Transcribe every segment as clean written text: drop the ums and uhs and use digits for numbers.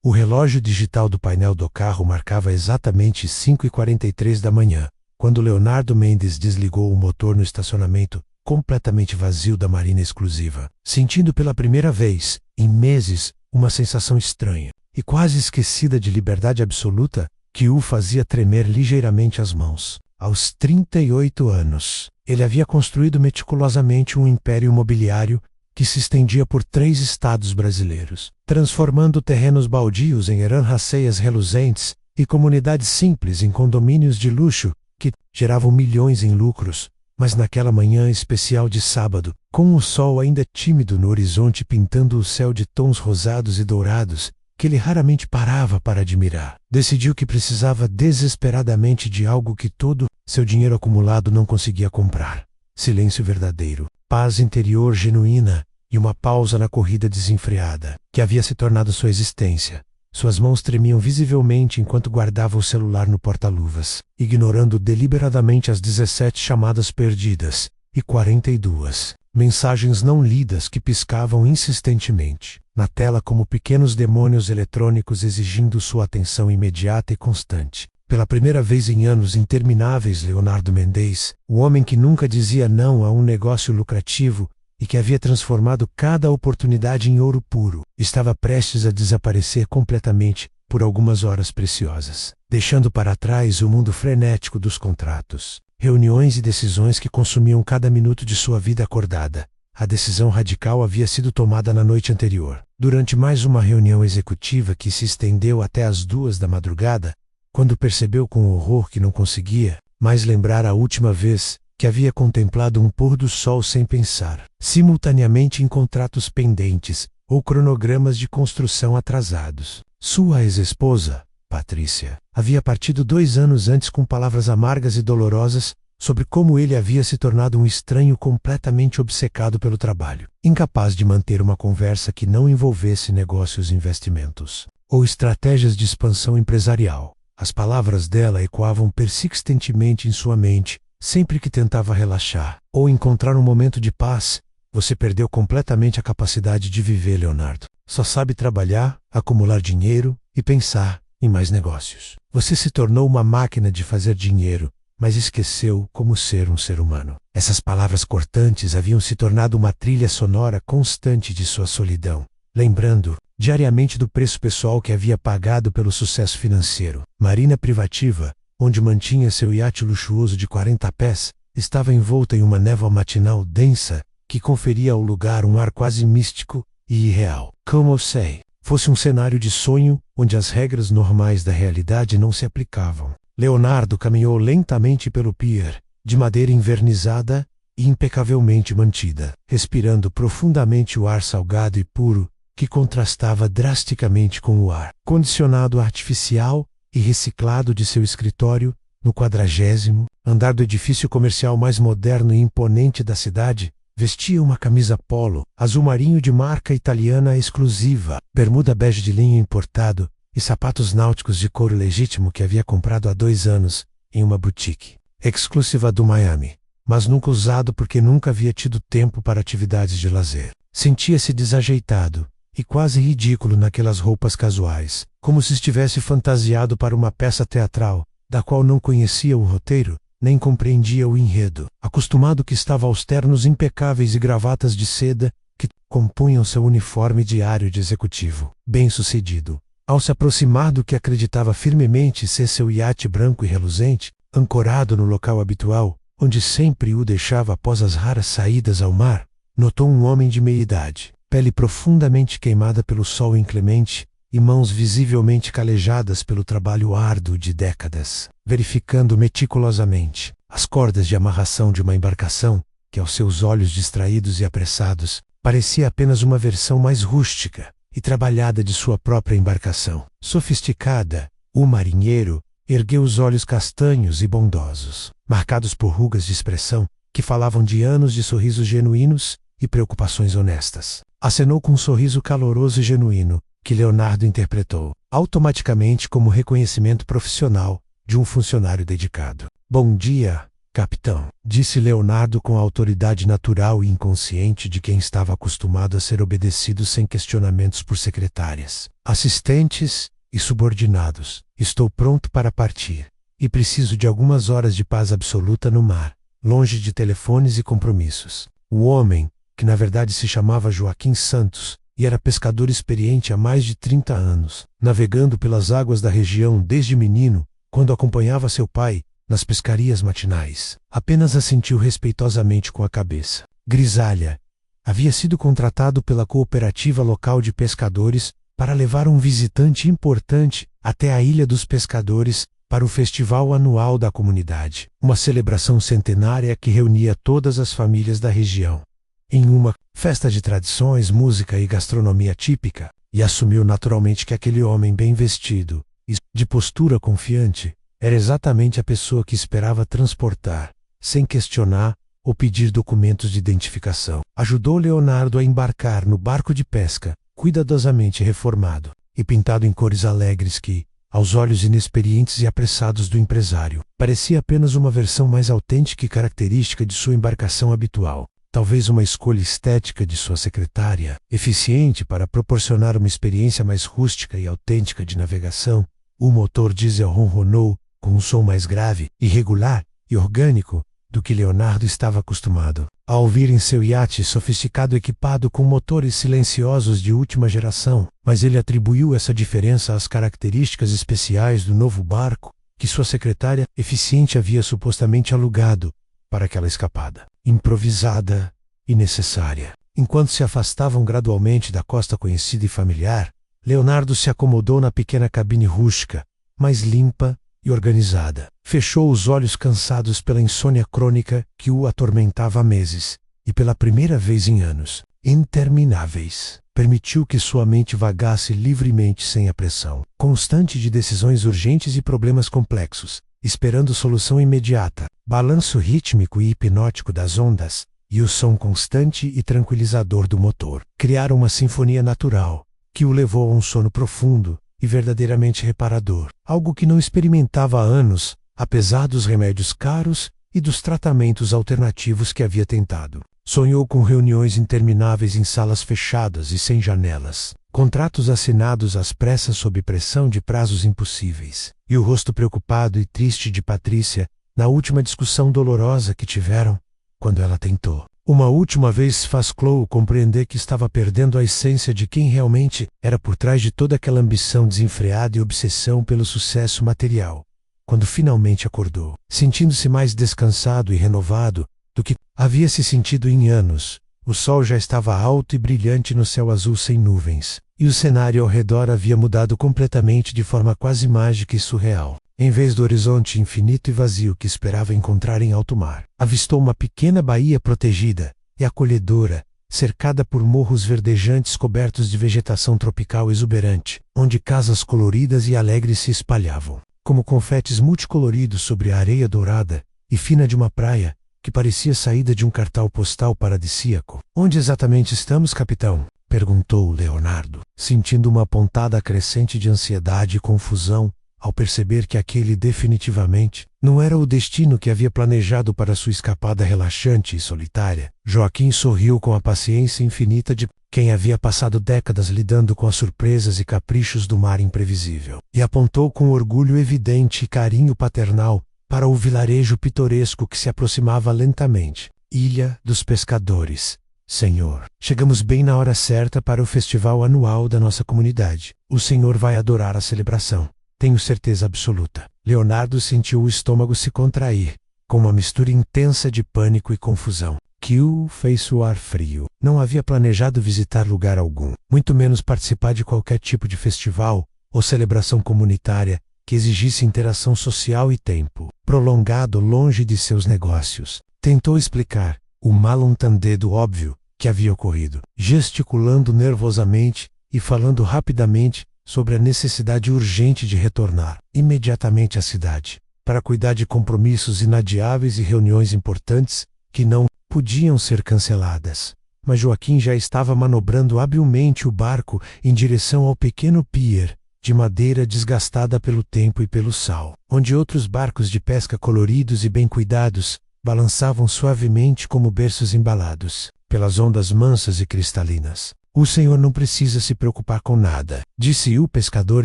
O relógio digital do painel do carro marcava exatamente 5h43 da manhã, quando Leonardo Mendes desligou o motor no estacionamento completamente vazio da Marina Exclusiva, sentindo pela primeira vez, em meses, uma sensação estranha e quase esquecida de liberdade absoluta que o fazia tremer ligeiramente as mãos. Aos 38 anos, ele havia construído meticulosamente um império imobiliário que se estendia por 3 estados brasileiros, transformando terrenos baldios em herança-ceias reluzentes e comunidades simples em condomínios de luxo que geravam milhões em lucros. Mas naquela manhã especial de sábado, com o sol ainda tímido no horizonte pintando o céu de tons rosados e dourados, que ele raramente parava para admirar, decidiu que precisava desesperadamente de algo que todo seu dinheiro acumulado não conseguia comprar. Silêncio verdadeiro, paz interior genuína e uma pausa na corrida desenfreada, que havia se tornado sua existência. Suas mãos tremiam visivelmente enquanto guardava o celular no porta-luvas, ignorando deliberadamente as 17 chamadas perdidas e 42 mensagens não lidas que piscavam insistentemente na tela como pequenos demônios eletrônicos exigindo sua atenção imediata e constante. Pela primeira vez em anos intermináveis, Leonardo Mendes, o homem que nunca dizia não a um negócio lucrativo e que havia transformado cada oportunidade em ouro puro, estava prestes a desaparecer completamente por algumas horas preciosas, deixando para trás o mundo frenético dos contratos, reuniões e decisões que consumiam cada minuto de sua vida acordada. A decisão radical havia sido tomada na noite anterior, durante mais uma reunião executiva que se estendeu até as 2 da madrugada, quando percebeu com horror que não conseguia mais lembrar a última vez que havia contemplado um pôr do sol sem pensar, simultaneamente em contratos pendentes ou cronogramas de construção atrasados. Sua ex-esposa, Patrícia, havia partido 2 anos antes com palavras amargas e dolorosas sobre como ele havia se tornado um estranho completamente obcecado pelo trabalho, incapaz de manter uma conversa que não envolvesse negócios e investimentos, ou estratégias de expansão empresarial. As palavras dela ecoavam persistentemente em sua mente, sempre que tentava relaxar ou encontrar um momento de paz. Você perdeu completamente a capacidade de viver, Leonardo. Só sabe trabalhar, acumular dinheiro e pensar em mais negócios. Você se tornou uma máquina de fazer dinheiro, mas esqueceu como ser um ser humano. Essas palavras cortantes haviam se tornado uma trilha sonora constante de sua solidão, lembrando diariamente do preço pessoal que havia pagado pelo sucesso financeiro. Marina Privativa, onde mantinha seu iate luxuoso de 40 pés, estava envolta em uma névoa matinal densa que conferia ao lugar um ar quase místico e irreal. Como se fosse um cenário de sonho onde as regras normais da realidade não se aplicavam. Leonardo caminhou lentamente pelo pier, de madeira envernizada e impecavelmente mantida, respirando profundamente o ar salgado e puro que contrastava drasticamente com o ar condicionado artificial e reciclado de seu escritório no 40º andar do edifício comercial mais moderno e imponente da cidade. Vestia uma camisa polo, azul marinho de marca italiana exclusiva, bermuda bege de linho importado e sapatos náuticos de couro legítimo que havia comprado há 2 anos em uma boutique exclusiva do Miami, mas nunca usado porque nunca havia tido tempo para atividades de lazer. Sentia-se desajeitado e quase ridículo naquelas roupas casuais, como se estivesse fantasiado para uma peça teatral, da qual não conhecia o roteiro, nem compreendia o enredo. Acostumado que estava aos ternos impecáveis e gravatas de seda que compunham seu uniforme diário de executivo, bem-sucedido. Ao se aproximar do que acreditava firmemente ser seu iate branco e reluzente, ancorado no local habitual, onde sempre o deixava após as raras saídas ao mar, notou um homem de meia-idade, pele profundamente queimada pelo sol inclemente e mãos visivelmente calejadas pelo trabalho árduo de décadas, verificando meticulosamente as cordas de amarração de uma embarcação que, aos seus olhos distraídos e apressados, parecia apenas uma versão mais rústica e trabalhada de sua própria embarcação. Sofisticada, o marinheiro ergueu os olhos castanhos e bondosos, marcados por rugas de expressão que falavam de anos de sorrisos genuínos e preocupações honestas. Acenou com um sorriso caloroso e genuíno, que Leonardo interpretou automaticamente como reconhecimento profissional de um funcionário dedicado. Bom dia, capitão, disse Leonardo com a autoridade natural e inconsciente de quem estava acostumado a ser obedecido sem questionamentos por secretárias, assistentes e subordinados. Estou pronto para partir. E preciso de algumas horas de paz absoluta no mar, longe de telefones e compromissos. O homem, que na verdade se chamava Joaquim Santos, e era pescador experiente há mais de 30 anos, navegando pelas águas da região desde menino, quando acompanhava seu pai nas pescarias matinais, apenas assentiu respeitosamente com a cabeça. Grisalha havia sido contratado pela cooperativa local de pescadores para levar um visitante importante até a Ilha dos Pescadores para o festival anual da comunidade, uma celebração centenária que reunia todas as famílias da região em uma festa de tradições, música e gastronomia típica, e assumiu naturalmente que aquele homem bem vestido e de postura confiante era exatamente a pessoa que esperava transportar, sem questionar ou pedir documentos de identificação. Ajudou Leonardo a embarcar no barco de pesca, cuidadosamente reformado e pintado em cores alegres que, aos olhos inexperientes e apressados do empresário, parecia apenas uma versão mais autêntica e característica de sua embarcação habitual. Talvez uma escolha estética de sua secretária, eficiente para proporcionar uma experiência mais rústica e autêntica de navegação. O motor diesel ronronou com um som mais grave, irregular e orgânico do que Leonardo estava acostumado a ouvir em seu iate sofisticado equipado com motores silenciosos de última geração, mas ele atribuiu essa diferença às características especiais do novo barco que sua secretária eficiente havia supostamente alugado para aquela escapada improvisada e necessária. Enquanto se afastavam gradualmente da costa conhecida e familiar, Leonardo se acomodou na pequena cabine rústica, mais limpa e organizada. Fechou os olhos cansados pela insônia crônica que o atormentava há meses, e pela primeira vez em anos intermináveis, permitiu que sua mente vagasse livremente sem a pressão constante de decisões urgentes e problemas complexos, esperando solução imediata. Balanço rítmico e hipnótico das ondas e o som constante e tranquilizador do motor criaram uma sinfonia natural que o levou a um sono profundo e verdadeiramente reparador, algo que não experimentava há anos, apesar dos remédios caros e dos tratamentos alternativos que havia tentado. Sonhou com reuniões intermináveis em salas fechadas e sem janelas, contratos assinados às pressas sob pressão de prazos impossíveis, e o rosto preocupado e triste de Patrícia na última discussão dolorosa que tiveram, quando ela tentou uma última vez faz Chloe compreender que estava perdendo a essência de quem realmente era por trás de toda aquela ambição desenfreada e obsessão pelo sucesso material. Quando finalmente acordou, sentindo-se mais descansado e renovado do que havia se sentido em anos, o sol já estava alto e brilhante no céu azul sem nuvens, e o cenário ao redor havia mudado completamente de forma quase mágica e surreal. Em vez do horizonte infinito e vazio que esperava encontrar em alto mar, avistou uma pequena baía protegida e acolhedora, cercada por morros verdejantes cobertos de vegetação tropical exuberante, onde casas coloridas e alegres se espalhavam, como confetes multicoloridos sobre a areia dourada e fina de uma praia que parecia saída de um cartão postal paradisíaco. Onde exatamente estamos, capitão? Perguntou Leonardo, sentindo uma pontada crescente de ansiedade e confusão ao perceber que aquele definitivamente não era o destino que havia planejado para sua escapada relaxante e solitária. Joaquim sorriu com a paciência infinita de quem havia passado décadas lidando com as surpresas e caprichos do mar imprevisível, e apontou com orgulho evidente e carinho paternal para o vilarejo pitoresco que se aproximava lentamente. Ilha dos Pescadores. Senhor, chegamos bem na hora certa para o festival anual da nossa comunidade. O senhor vai adorar a celebração. Tenho certeza absoluta. Leonardo sentiu o estômago se contrair, com uma mistura intensa de pânico e confusão, que o fez suar frio. Não havia planejado visitar lugar algum, muito menos participar de qualquer tipo de festival ou celebração comunitária que exigisse interação social e tempo prolongado longe de seus negócios. Tentou explicar o malentendido óbvio que havia ocorrido, gesticulando nervosamente e falando rapidamente sobre a necessidade urgente de retornar imediatamente à cidade, para cuidar de compromissos inadiáveis e reuniões importantes que não podiam ser canceladas. Mas Joaquim já estava manobrando habilmente o barco em direção ao pequeno pier de madeira desgastada pelo tempo e pelo sal, onde outros barcos de pesca coloridos e bem cuidados balançavam suavemente como berços embalados pelas ondas mansas e cristalinas. O senhor não precisa se preocupar com nada, disse o pescador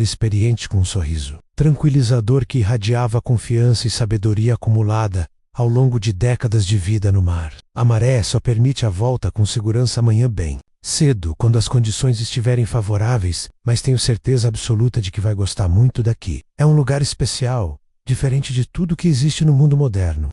experiente com um sorriso tranquilizador que irradiava confiança e sabedoria acumulada ao longo de décadas de vida no mar. A maré só permite a volta com segurança amanhã bem cedo, quando as condições estiverem favoráveis, mas tenho certeza absoluta de que vai gostar muito daqui. É um lugar especial, diferente de tudo que existe no mundo moderno.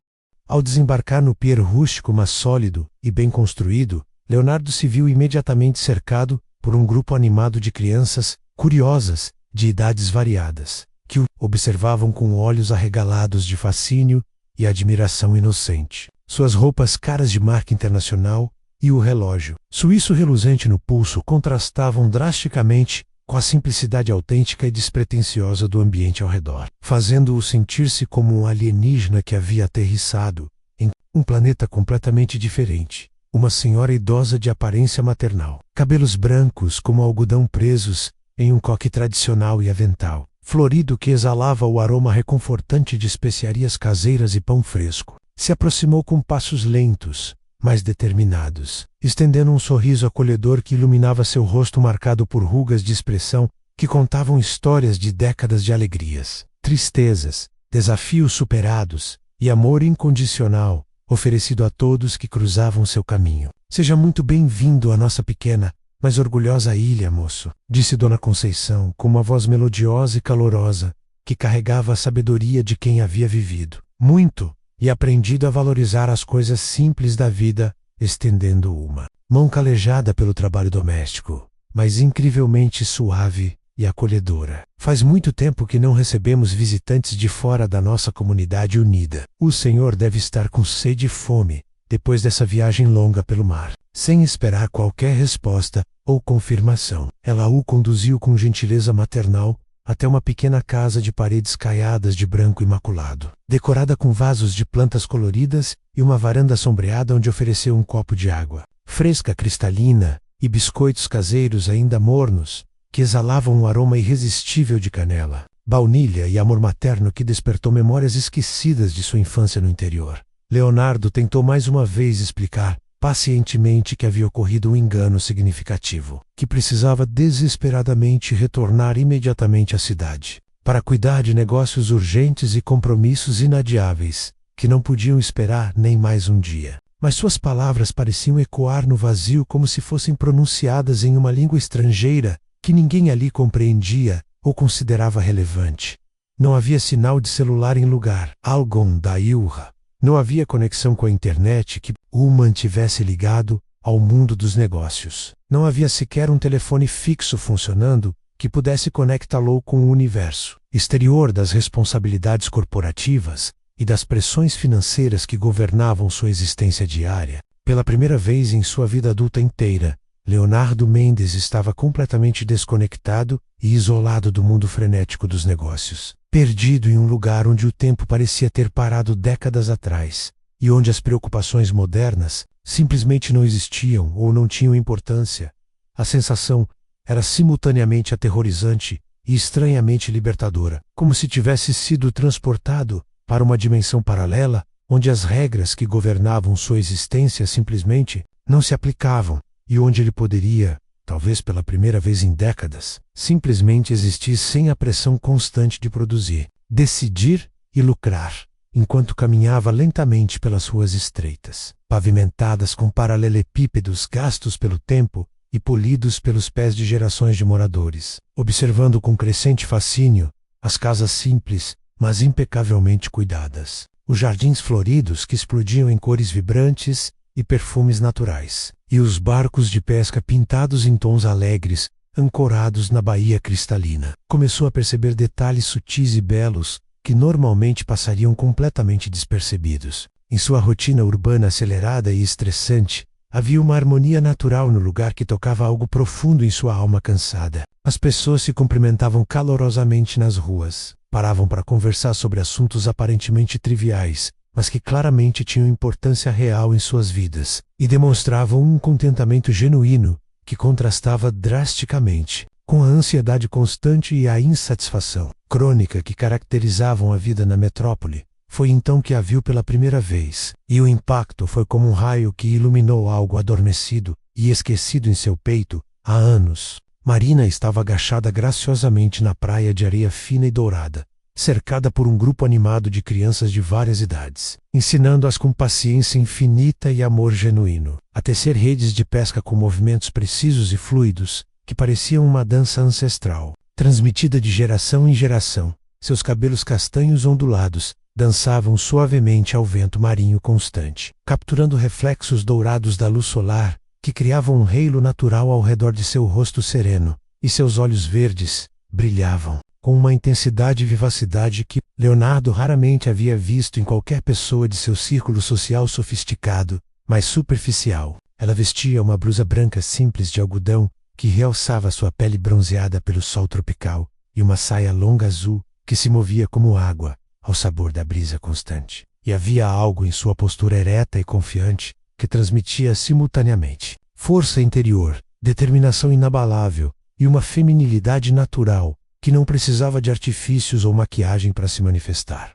Ao desembarcar no pier rústico, mas sólido e bem construído, Leonardo se viu imediatamente cercado por um grupo animado de crianças, curiosas, de idades variadas, que o observavam com olhos arregalados de fascínio e admiração inocente. Suas roupas caras de marca internacional e o relógio suíço reluzente no pulso contrastavam drasticamente com a simplicidade autêntica e despretensiosa do ambiente ao redor, fazendo-o sentir-se como um alienígena que havia aterrissado em um planeta completamente diferente. Uma senhora idosa de aparência maternal, cabelos brancos como algodão presos em um coque tradicional e avental florido que exalava o aroma reconfortante de especiarias caseiras e pão fresco, se aproximou com passos lentos, mas determinados, estendendo um sorriso acolhedor que iluminava seu rosto marcado por rugas de expressão que contavam histórias de décadas de alegrias, tristezas, desafios superados e amor incondicional oferecido a todos que cruzavam seu caminho. Seja muito bem-vindo à nossa pequena, mas orgulhosa ilha, moço, disse Dona Conceição com uma voz melodiosa e calorosa que carregava a sabedoria de quem havia vivido muito e aprendido a valorizar as coisas simples da vida, estendendo uma mão calejada pelo trabalho doméstico, mas incrivelmente suave e acolhedora. Faz muito tempo que não recebemos visitantes de fora da nossa comunidade unida. O senhor deve estar com sede e fome depois dessa viagem longa pelo mar. Sem esperar qualquer resposta ou confirmação, ela o conduziu com gentileza maternal até uma pequena casa de paredes caiadas de branco imaculado, decorada com vasos de plantas coloridas e uma varanda sombreada onde ofereceu um copo de água fresca, cristalina, e biscoitos caseiros ainda mornos, que exalavam um aroma irresistível de canela, baunilha e amor materno que despertou memórias esquecidas de sua infância no interior. Leonardo tentou mais uma vez explicar pacientemente que havia ocorrido um engano significativo, que precisava desesperadamente retornar imediatamente à cidade, para cuidar de negócios urgentes e compromissos inadiáveis, que não podiam esperar nem mais um dia. Mas suas palavras pareciam ecoar no vazio como se fossem pronunciadas em uma língua estrangeira que ninguém ali compreendia ou considerava relevante. Não havia sinal de celular em lugar algum da ilha. Não havia conexão com a internet que o mantivesse ligado ao mundo dos negócios. Não havia sequer um telefone fixo funcionando que pudesse conectá-lo com o universo exterior das responsabilidades corporativas e das pressões financeiras que governavam sua existência diária. Pela primeira vez em sua vida adulta inteira, Leonardo Mendes estava completamente desconectado e isolado do mundo frenético dos negócios, perdido em um lugar onde o tempo parecia ter parado décadas atrás, e onde as preocupações modernas simplesmente não existiam ou não tinham importância. A sensação era simultaneamente aterrorizante e estranhamente libertadora, como se tivesse sido transportado para uma dimensão paralela, onde as regras que governavam sua existência simplesmente não se aplicavam, e onde ele poderia, talvez pela primeira vez em décadas, simplesmente existir sem a pressão constante de produzir, decidir e lucrar, enquanto caminhava lentamente pelas ruas estreitas, pavimentadas com paralelepípedos gastos pelo tempo e polidos pelos pés de gerações de moradores, observando com crescente fascínio as casas simples, mas impecavelmente cuidadas, os jardins floridos que explodiam em cores vibrantes e perfumes naturais, e os barcos de pesca pintados em tons alegres, ancorados na baía cristalina. Começou a perceber detalhes sutis e belos que normalmente passariam completamente despercebidos. Em sua rotina urbana acelerada e estressante, havia uma harmonia natural no lugar que tocava algo profundo em sua alma cansada. As pessoas se cumprimentavam calorosamente nas ruas, paravam para conversar sobre assuntos aparentemente triviais, mas que claramente tinham importância real em suas vidas, e demonstravam um contentamento genuíno que contrastava drasticamente com a ansiedade constante e a insatisfação crônica que caracterizavam a vida na metrópole, Foi então que a viu pela primeira vez, e o impacto foi como um raio que iluminou algo adormecido e esquecido em seu peito há anos. Marina estava agachada graciosamente na praia de areia fina e dourada, cercada por um grupo animado de crianças de várias idades, ensinando-as com paciência infinita e amor genuíno a tecer redes de pesca com movimentos precisos e fluidos que pareciam uma dança ancestral, transmitida de geração em geração. Seus cabelos castanhos ondulados dançavam suavemente ao vento marinho constante, capturando reflexos dourados da luz solar que criavam um halo natural ao redor de seu rosto sereno, e seus olhos verdes brilhavam com uma intensidade e vivacidade que Leonardo raramente havia visto em qualquer pessoa de seu círculo social sofisticado, mas superficial. Ela vestia uma blusa branca simples de algodão que realçava sua pele bronzeada pelo sol tropical, e uma saia longa azul que se movia como água ao sabor da brisa constante. E havia algo em sua postura ereta e confiante que transmitia simultaneamente força interior, determinação inabalável e uma feminilidade natural que não precisava de artifícios ou maquiagem para se manifestar.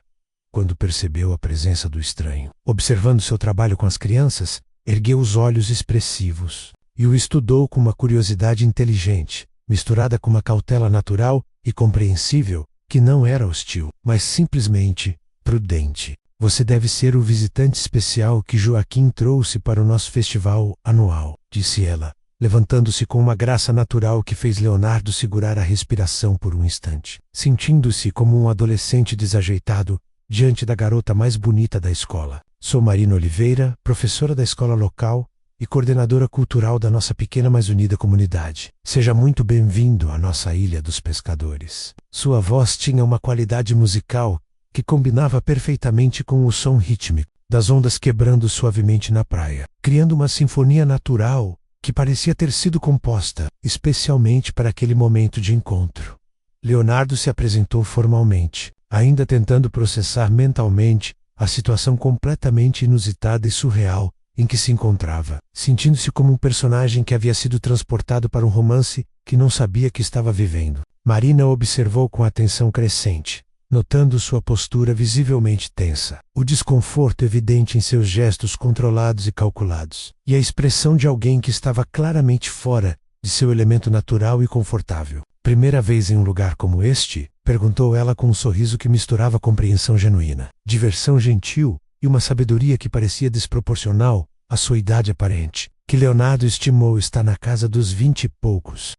Quando percebeu a presença do estranho, observando seu trabalho com as crianças, ergueu os olhos expressivos e o estudou com uma curiosidade inteligente, misturada com uma cautela natural e compreensível, que não era hostil, mas simplesmente prudente. Você deve ser o visitante especial que Joaquim trouxe para o nosso festival anual, disse ela, levantando-se com uma graça natural que fez Leonardo segurar a respiração por um instante, sentindo-se como um adolescente desajeitado diante da garota mais bonita da escola. Sou Marina Oliveira, professora da escola local e coordenadora cultural da nossa pequena mas unida comunidade. Seja muito bem-vindo à nossa Ilha dos Pescadores. Sua voz tinha uma qualidade musical que combinava perfeitamente com o som rítmico das ondas quebrando suavemente na praia, criando uma sinfonia natural que parecia ter sido composta especialmente para aquele momento de encontro. Leonardo se apresentou formalmente, ainda tentando processar mentalmente a situação completamente inusitada e surreal em que se encontrava, sentindo-se como um personagem que havia sido transportado para um romance que não sabia que estava vivendo. Marina observou com atenção crescente, notando sua postura visivelmente tensa, o desconforto evidente em seus gestos controlados e calculados, e a expressão de alguém que estava claramente fora de seu elemento natural e confortável. Primeira vez em um lugar como este? Perguntou ela com um sorriso que misturava compreensão genuína, diversão gentil e uma sabedoria que parecia desproporcional à sua idade aparente, que Leonardo estimou estar na casa dos 20 e poucos.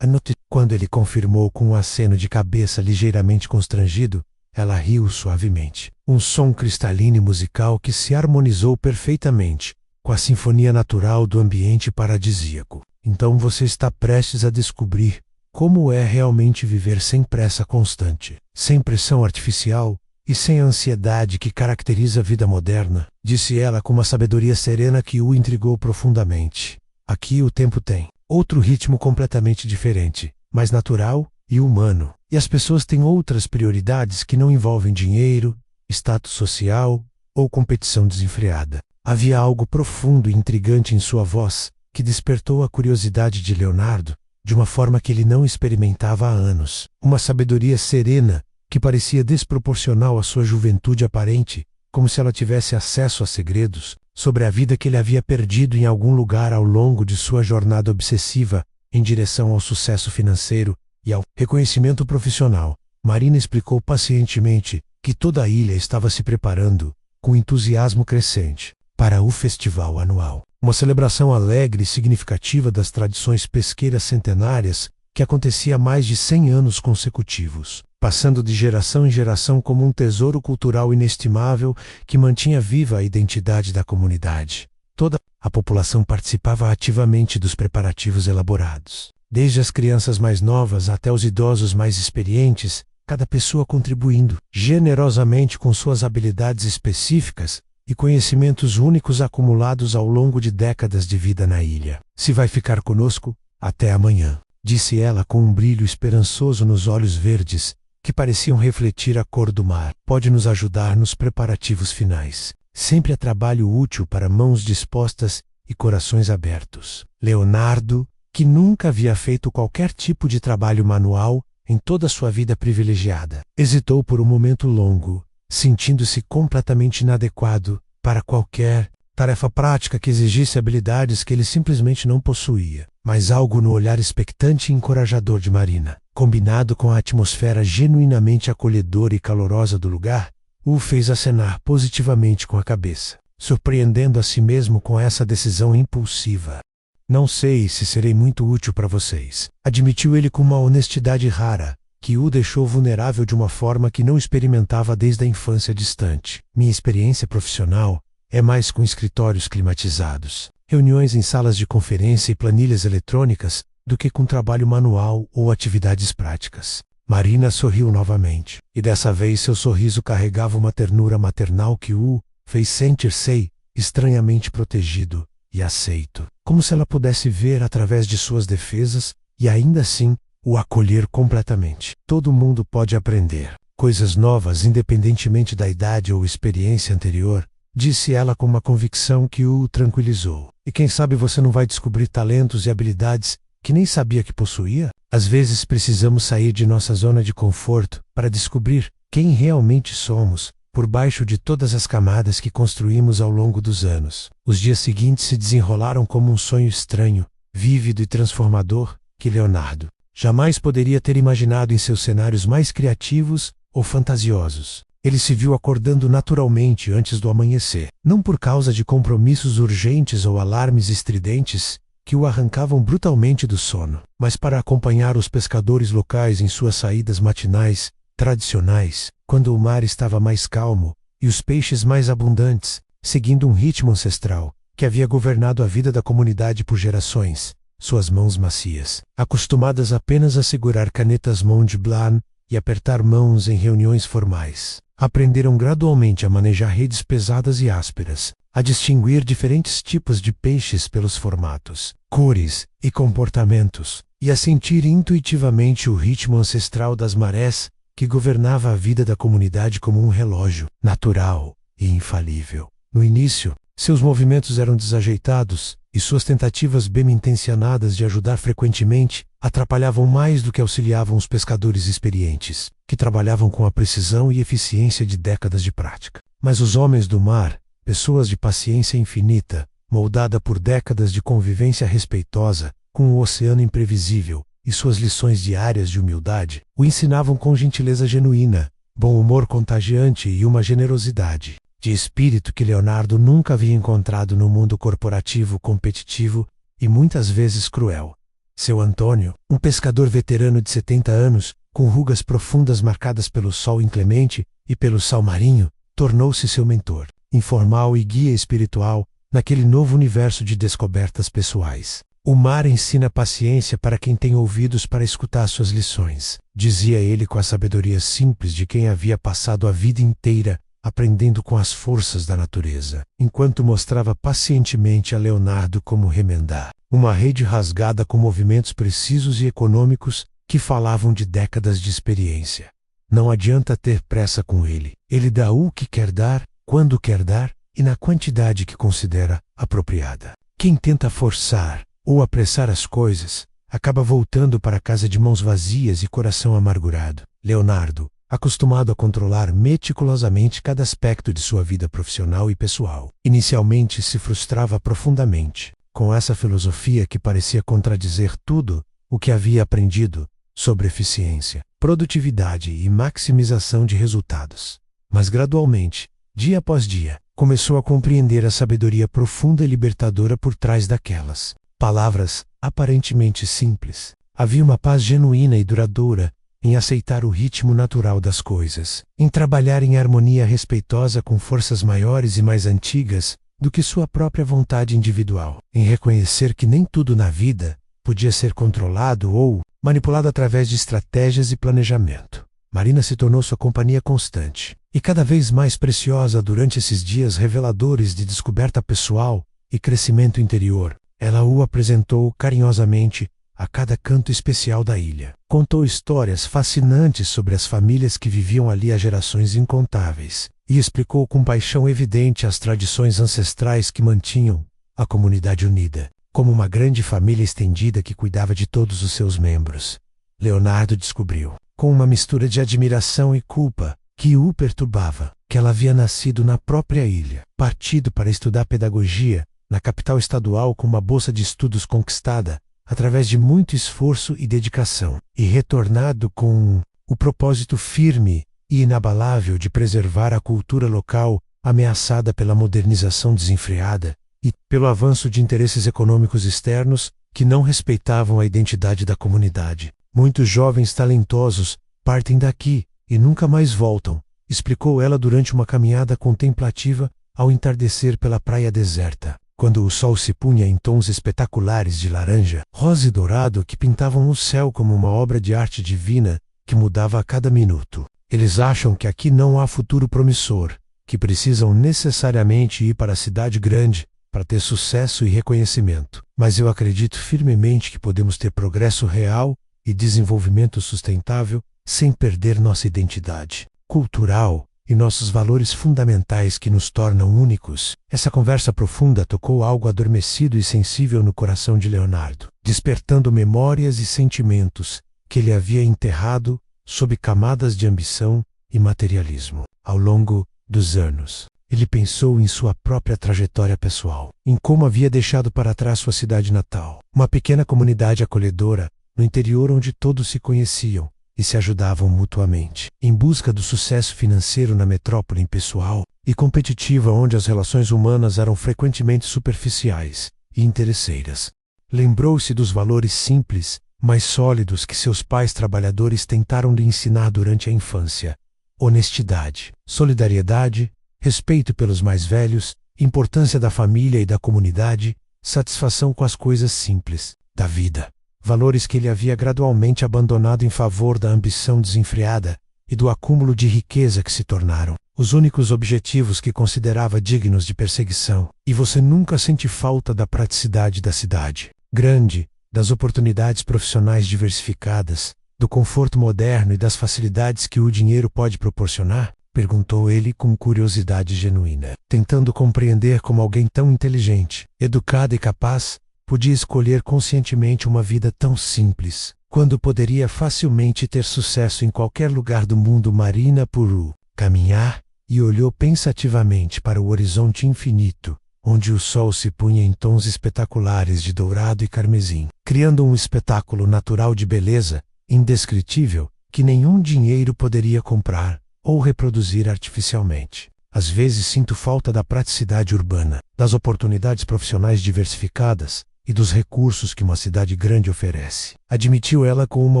Quando ele confirmou com um aceno de cabeça ligeiramente constrangido, ela riu suavemente. Um som cristalino e musical que se harmonizou perfeitamente com a sinfonia natural do ambiente paradisíaco. Então você está prestes a descobrir como é realmente viver sem pressa constante, sem pressão artificial e sem a ansiedade que caracteriza a vida moderna, disse ela com uma sabedoria serena que o intrigou profundamente. Aqui o tempo tem outro ritmo completamente diferente, mais natural e humano, e as pessoas têm outras prioridades que não envolvem dinheiro, status social ou competição desenfreada. Havia algo profundo e intrigante em sua voz que despertou a curiosidade de Leonardo de uma forma que ele não experimentava há anos. Uma sabedoria serena que parecia desproporcional à sua juventude aparente, como se ela tivesse acesso a segredos sobre a vida que ele havia perdido em algum lugar ao longo de sua jornada obsessiva em direção ao sucesso financeiro e ao reconhecimento profissional. Marina explicou pacientemente que toda a ilha estava se preparando, com entusiasmo crescente, para o festival anual. Uma celebração alegre e significativa das tradições pesqueiras centenárias que acontecia há mais de 100 anos consecutivos, passando de geração em geração como um tesouro cultural inestimável que mantinha viva a identidade da comunidade. Toda a população participava ativamente dos preparativos elaborados. Desde as crianças mais novas até os idosos mais experientes, cada pessoa contribuindo generosamente com suas habilidades específicas e conhecimentos únicos acumulados ao longo de décadas de vida na ilha. Se vai ficar conosco, até amanhã, disse ela com um brilho esperançoso nos olhos verdes, que pareciam refletir a cor do mar. Pode nos ajudar nos preparativos finais. Sempre há trabalho útil para mãos dispostas e corações abertos. Leonardo, que nunca havia feito qualquer tipo de trabalho manual em toda sua vida privilegiada, hesitou por um momento longo, sentindo-se completamente inadequado para qualquer tarefa prática que exigisse habilidades que ele simplesmente não possuía. Mas algo no olhar expectante e encorajador de Marina, combinado com a atmosfera genuinamente acolhedora e calorosa do lugar, o fez acenar positivamente com a cabeça, surpreendendo a si mesmo com essa decisão impulsiva. Não sei se serei muito útil para vocês, admitiu ele com uma honestidade rara, que o deixou vulnerável de uma forma que não experimentava desde a infância distante. Minha experiência profissional é mais com escritórios climatizados, reuniões em salas de conferência e planilhas eletrônicas, do que com trabalho manual ou atividades práticas. Marina sorriu novamente, e dessa vez seu sorriso carregava uma ternura maternal que o fez sentir-se estranhamente protegido e aceito, como se ela pudesse ver através de suas defesas e ainda assim o acolher completamente. Todo mundo pode aprender coisas novas independentemente da idade ou experiência anterior, disse ela com uma convicção que o tranquilizou. E quem sabe você não vai descobrir talentos e habilidades que nem sabia que possuía? Às vezes precisamos sair de nossa zona de conforto para descobrir quem realmente somos, por baixo de todas as camadas que construímos ao longo dos anos. Os dias seguintes se desenrolaram como um sonho estranho, vívido e transformador, que Leonardo jamais poderia ter imaginado em seus cenários mais criativos ou fantasiosos. Ele se viu acordando naturalmente antes do amanhecer, não por causa de compromissos urgentes ou alarmes estridentes que o arrancavam brutalmente do sono, mas para acompanhar os pescadores locais em suas saídas matinais tradicionais, quando o mar estava mais calmo e os peixes mais abundantes, seguindo um ritmo ancestral que havia governado a vida da comunidade por gerações. Suas mãos macias, acostumadas apenas a segurar canetas Mont Blanc e apertar mãos em reuniões formais, aprenderam gradualmente a manejar redes pesadas e ásperas, a distinguir diferentes tipos de peixes pelos formatos, cores e comportamentos, e a sentir intuitivamente o ritmo ancestral das marés que governava a vida da comunidade como um relógio natural e infalível. No início, seus movimentos eram desajeitados e suas tentativas bem-intencionadas de ajudar frequentemente atrapalhavam mais do que auxiliavam os pescadores experientes, que trabalhavam com a precisão e eficiência de décadas de prática. Mas os homens do mar, pessoas de paciência infinita, moldada por décadas de convivência respeitosa com o oceano imprevisível e suas lições diárias de humildade, o ensinavam com gentileza genuína, bom humor contagiante e uma generosidade de espírito que Leonardo nunca havia encontrado no mundo corporativo competitivo e muitas vezes cruel. Seu Antônio, um pescador veterano de 70 anos, com rugas profundas marcadas pelo sol inclemente e pelo sal marinho, tornou-se seu mentor, informal e guia espiritual, naquele novo universo de descobertas pessoais. O mar ensina paciência para quem tem ouvidos para escutar suas lições, dizia ele com a sabedoria simples de quem havia passado a vida inteira aprendendo com as forças da natureza, enquanto mostrava pacientemente a Leonardo como remendar uma rede rasgada com movimentos precisos e econômicos que falavam de décadas de experiência. Não adianta ter pressa com ele. Ele dá o que quer dar, quando quer dar e na quantidade que considera apropriada. Quem tenta forçar ou apressar as coisas acaba voltando para casa de mãos vazias e coração amargurado. Leonardo, acostumado a controlar meticulosamente cada aspecto de sua vida profissional e pessoal, inicialmente se frustrava profundamente com essa filosofia que parecia contradizer tudo o que havia aprendido sobre eficiência, produtividade e maximização de resultados. Mas gradualmente, dia após dia, começou a compreender a sabedoria profunda e libertadora por trás daquelas palavras aparentemente simples. Havia uma paz genuína e duradoura em aceitar o ritmo natural das coisas, em trabalhar em harmonia respeitosa com forças maiores e mais antigas do que sua própria vontade individual, em reconhecer que nem tudo na vida podia ser controlado ou manipulado através de estratégias e planejamento. Marina se tornou sua companhia constante, e cada vez mais preciosa durante esses dias reveladores de descoberta pessoal e crescimento interior. Ela o apresentou carinhosamente a cada canto especial da ilha. Contou histórias fascinantes sobre as famílias que viviam ali há gerações incontáveis, e explicou com paixão evidente as tradições ancestrais que mantinham a comunidade unida, como uma grande família estendida que cuidava de todos os seus membros. Leonardo descobriu, com uma mistura de admiração e culpa, que o perturbava, que ela havia nascido na própria ilha, partido para estudar pedagogia na capital estadual com uma bolsa de estudos conquistada através de muito esforço e dedicação, e retornado com o propósito firme e inabalável de preservar a cultura local ameaçada pela modernização desenfreada e pelo avanço de interesses econômicos externos que não respeitavam a identidade da comunidade. Muitos jovens talentosos partem daqui e nunca mais voltam, explicou ela durante uma caminhada contemplativa ao entardecer pela praia deserta, quando o sol se punha em tons espetaculares de laranja, rosa e dourado que pintavam o céu como uma obra de arte divina que mudava a cada minuto. Eles acham que aqui não há futuro promissor, que precisam necessariamente ir para a cidade grande para ter sucesso e reconhecimento. Mas eu acredito firmemente que podemos ter progresso real e desenvolvimento sustentável sem perder nossa identidade cultural e nossos valores fundamentais que nos tornam únicos. Essa conversa profunda tocou algo adormecido e sensível no coração de Leonardo, despertando memórias e sentimentos que ele havia enterrado sob camadas de ambição e materialismo. Ao longo dos anos, ele pensou em sua própria trajetória pessoal, em como havia deixado para trás sua cidade natal, uma pequena comunidade acolhedora no interior onde todos se conheciam e se ajudavam mutuamente, em busca do sucesso financeiro na metrópole impessoal e competitiva onde as relações humanas eram frequentemente superficiais e interesseiras. Lembrou-se dos valores simples, mais sólidos que seus pais trabalhadores tentaram lhe ensinar durante a infância: honestidade, solidariedade, respeito pelos mais velhos, importância da família e da comunidade, satisfação com as coisas simples da vida. Valores que ele havia gradualmente abandonado em favor da ambição desenfreada e do acúmulo de riqueza que se tornaram os únicos objetivos que considerava dignos de perseguição. E você nunca sente falta da praticidade da cidade grande, das oportunidades profissionais diversificadas, do conforto moderno e das facilidades que o dinheiro pode proporcionar? Perguntou ele com curiosidade genuína, tentando compreender como alguém tão inteligente, educado e capaz podia escolher conscientemente uma vida tão simples, quando poderia facilmente ter sucesso em qualquer lugar do mundo. Marina Puru caminhar e olhou pensativamente para o horizonte infinito, onde o sol se punha em tons espetaculares de dourado e carmesim, criando um espetáculo natural de beleza indescritível que nenhum dinheiro poderia comprar ou reproduzir artificialmente. Às vezes sinto falta da praticidade urbana, das oportunidades profissionais diversificadas e dos recursos que uma cidade grande oferece, admitiu ela com uma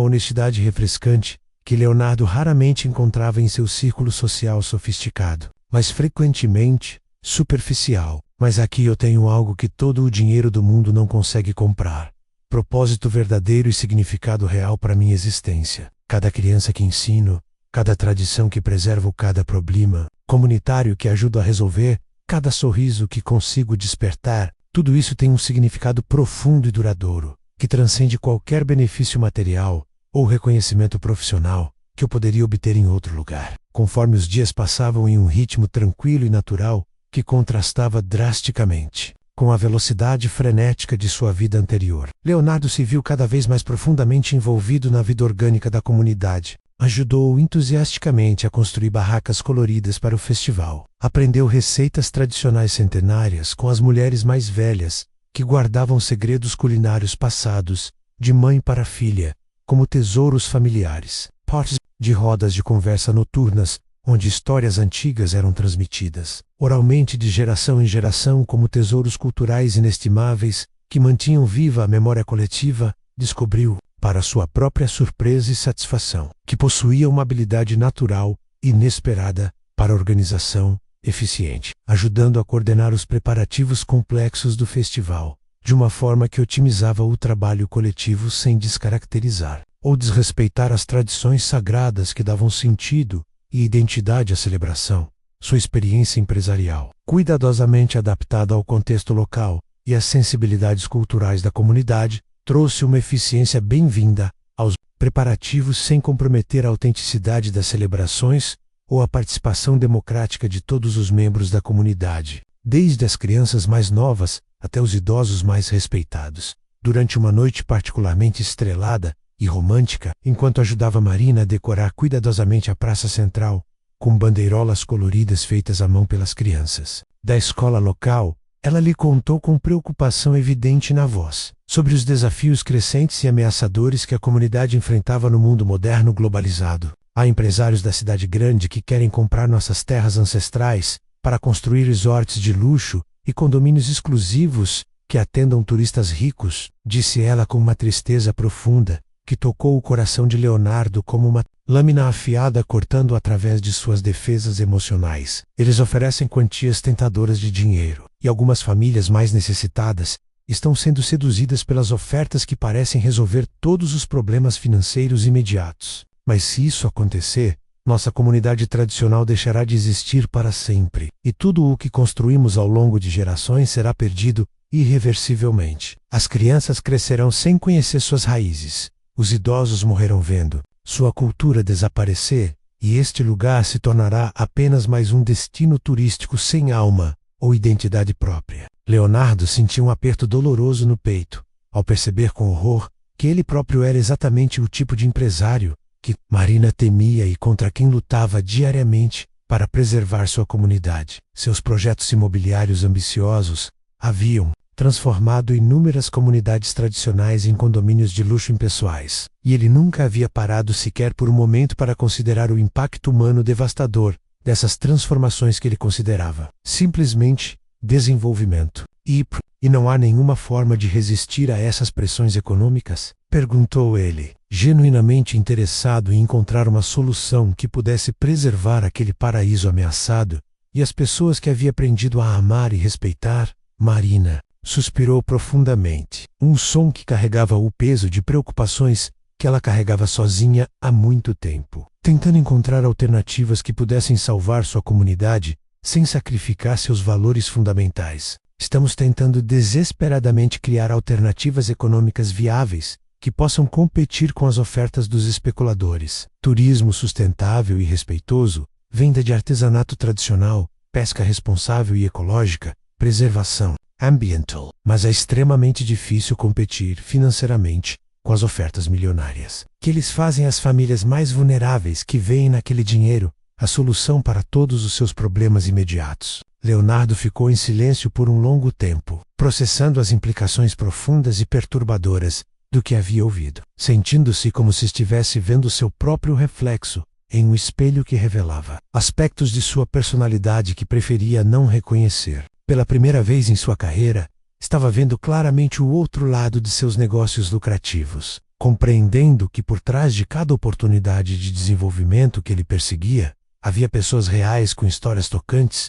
honestidade refrescante que Leonardo raramente encontrava em seu círculo social sofisticado, mas frequentemente superficial. Mas aqui eu tenho algo que todo o dinheiro do mundo não consegue comprar: propósito verdadeiro e significado real para minha existência. Cada criança que ensino, cada tradição que preservo, cada problema comunitário que ajudo a resolver, cada sorriso que consigo despertar, tudo isso tem um significado profundo e duradouro, que transcende qualquer benefício material ou reconhecimento profissional que eu poderia obter em outro lugar. Conforme os dias passavam em um ritmo tranquilo e natural, que contrastava drasticamente com a velocidade frenética de sua vida anterior, Leonardo se viu cada vez mais profundamente envolvido na vida orgânica da comunidade. Ajudou entusiasticamente a construir barracas coloridas para o festival. Aprendeu receitas tradicionais centenárias com as mulheres mais velhas, que guardavam segredos culinários passados, de mãe para filha, como tesouros familiares. Partes de rodas de conversa noturnas, onde histórias antigas eram transmitidas oralmente de geração em geração como tesouros culturais inestimáveis que mantinham viva a memória coletiva. Descobriu, para sua própria surpresa e satisfação, que possuía uma habilidade natural, inesperada, para organização eficiente, ajudando a coordenar os preparativos complexos do festival, de uma forma que otimizava o trabalho coletivo sem descaracterizar ou desrespeitar as tradições sagradas que davam sentido e identidade à celebração. Sua experiência empresarial, cuidadosamente adaptada ao contexto local e às sensibilidades culturais da comunidade, trouxe uma eficiência bem-vinda aos preparativos sem comprometer a autenticidade das celebrações ou a participação democrática de todos os membros da comunidade, desde as crianças mais novas até os idosos mais respeitados. Durante uma noite particularmente estrelada e romântica, enquanto ajudava Marina a decorar cuidadosamente a praça central, com bandeirolas coloridas feitas à mão pelas crianças da escola local. Ela lhe contou com preocupação evidente na voz sobre os desafios crescentes e ameaçadores que a comunidade enfrentava no mundo moderno globalizado. Há empresários da cidade grande que querem comprar nossas terras ancestrais para construir resorts de luxo e condomínios exclusivos que atendam turistas ricos, disse ela com uma tristeza profunda, que tocou o coração de Leonardo como uma lâmina afiada cortando através de suas defesas emocionais. Eles oferecem quantias tentadoras de dinheiro, e algumas famílias mais necessitadas estão sendo seduzidas pelas ofertas que parecem resolver todos os problemas financeiros imediatos. Mas se isso acontecer, nossa comunidade tradicional deixará de existir para sempre, e tudo o que construímos ao longo de gerações será perdido irreversivelmente. As crianças crescerão sem conhecer suas raízes, os idosos morrerão vendo sua cultura desaparecer, e este lugar se tornará apenas mais um destino turístico sem alma ou identidade própria. Leonardo sentiu um aperto doloroso no peito, ao perceber com horror que ele próprio era exatamente o tipo de empresário que Marina temia e contra quem lutava diariamente para preservar sua comunidade. Seus projetos imobiliários ambiciosos haviam transformado inúmeras comunidades tradicionais em condomínios de luxo impessoais, e ele nunca havia parado sequer por um momento para considerar o impacto humano devastador dessas transformações que ele considerava simplesmente desenvolvimento. E não há nenhuma forma de resistir a essas pressões econômicas? Perguntou ele, genuinamente interessado em encontrar uma solução que pudesse preservar aquele paraíso ameaçado e as pessoas que havia aprendido a amar e respeitar. Marina suspirou profundamente, um som que carregava o peso de preocupações que ela carregava sozinha há muito tempo, tentando encontrar alternativas que pudessem salvar sua comunidade sem sacrificar seus valores fundamentais. Estamos tentando desesperadamente criar alternativas econômicas viáveis que possam competir com as ofertas dos especuladores. Turismo sustentável e respeitoso, venda de artesanato tradicional, pesca responsável e ecológica, preservação ambiental. Mas é extremamente difícil competir financeiramente com as ofertas milionárias que eles fazem às famílias mais vulneráveis que veem naquele dinheiro a solução para todos os seus problemas imediatos. Leonardo ficou em silêncio por um longo tempo, processando as implicações profundas e perturbadoras do que havia ouvido, sentindo-se como se estivesse vendo seu próprio reflexo em um espelho que revelava aspectos de sua personalidade que preferia não reconhecer. Pela primeira vez em sua carreira, estava vendo claramente o outro lado de seus negócios lucrativos, compreendendo que por trás de cada oportunidade de desenvolvimento que ele perseguia, havia pessoas reais com histórias tocantes,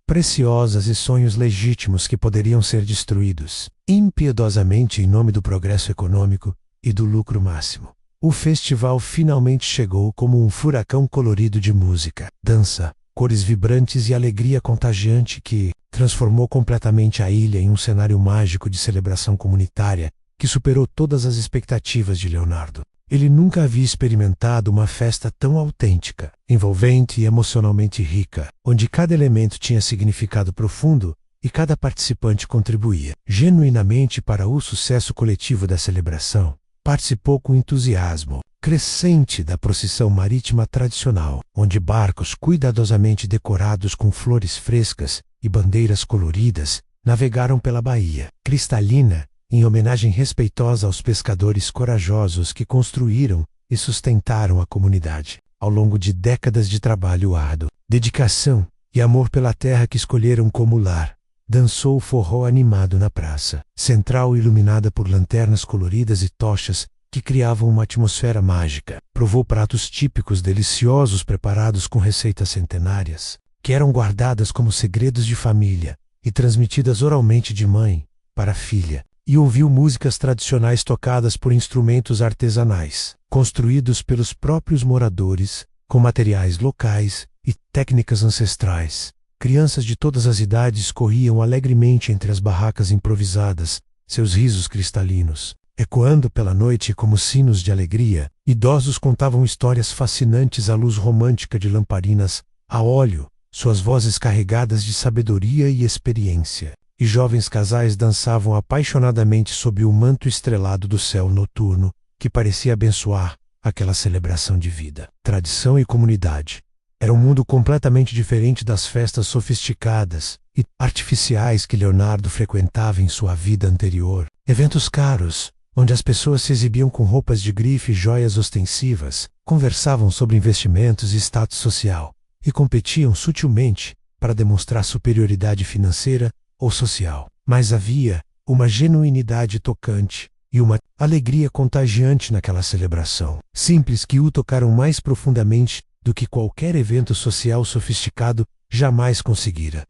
preciosas e sonhos legítimos que poderiam ser destruídos impiedosamente em nome do progresso econômico e do lucro máximo. O festival finalmente chegou como um furacão colorido de música, dança, cores vibrantes e alegria contagiante que transformou completamente a ilha em um cenário mágico de celebração comunitária que superou todas as expectativas de Leonardo. Ele nunca havia experimentado uma festa tão autêntica, envolvente e emocionalmente rica, onde cada elemento tinha significado profundo e cada participante contribuía genuinamente para o sucesso coletivo da celebração. Participou com entusiasmo crescente da procissão marítima tradicional, onde barcos cuidadosamente decorados com flores frescas e bandeiras coloridas navegaram pela baía cristalina em homenagem respeitosa aos pescadores corajosos que construíram e sustentaram a comunidade ao longo de décadas de trabalho árduo, dedicação e amor pela terra que escolheram como lar. Dançou o forró animado na praça central, iluminada por lanternas coloridas e tochas que criavam uma atmosfera mágica. Provou pratos típicos deliciosos preparados com receitas centenárias, que eram guardadas como segredos de família e transmitidas oralmente de mãe para filha. E ouviu músicas tradicionais tocadas por instrumentos artesanais, construídos pelos próprios moradores, com materiais locais e técnicas ancestrais. Crianças de todas as idades corriam alegremente entre as barracas improvisadas, seus risos cristalinos ecoando pela noite como sinos de alegria. Idosos contavam histórias fascinantes à luz romântica de lamparinas a óleo, suas vozes carregadas de sabedoria e experiência. E jovens casais dançavam apaixonadamente sob o manto estrelado do céu noturno, que parecia abençoar aquela celebração de vida, tradição e comunidade. Era um mundo completamente diferente das festas sofisticadas e artificiais que Leonardo frequentava em sua vida anterior. Eventos caros, onde as pessoas se exibiam com roupas de grife e joias ostensivas, conversavam sobre investimentos e status social, e competiam sutilmente para demonstrar superioridade financeira ou social. Mas havia uma genuinidade tocante e uma alegria contagiante naquela celebração, simples que o tocaram mais profundamente do que qualquer evento social sofisticado jamais conseguira.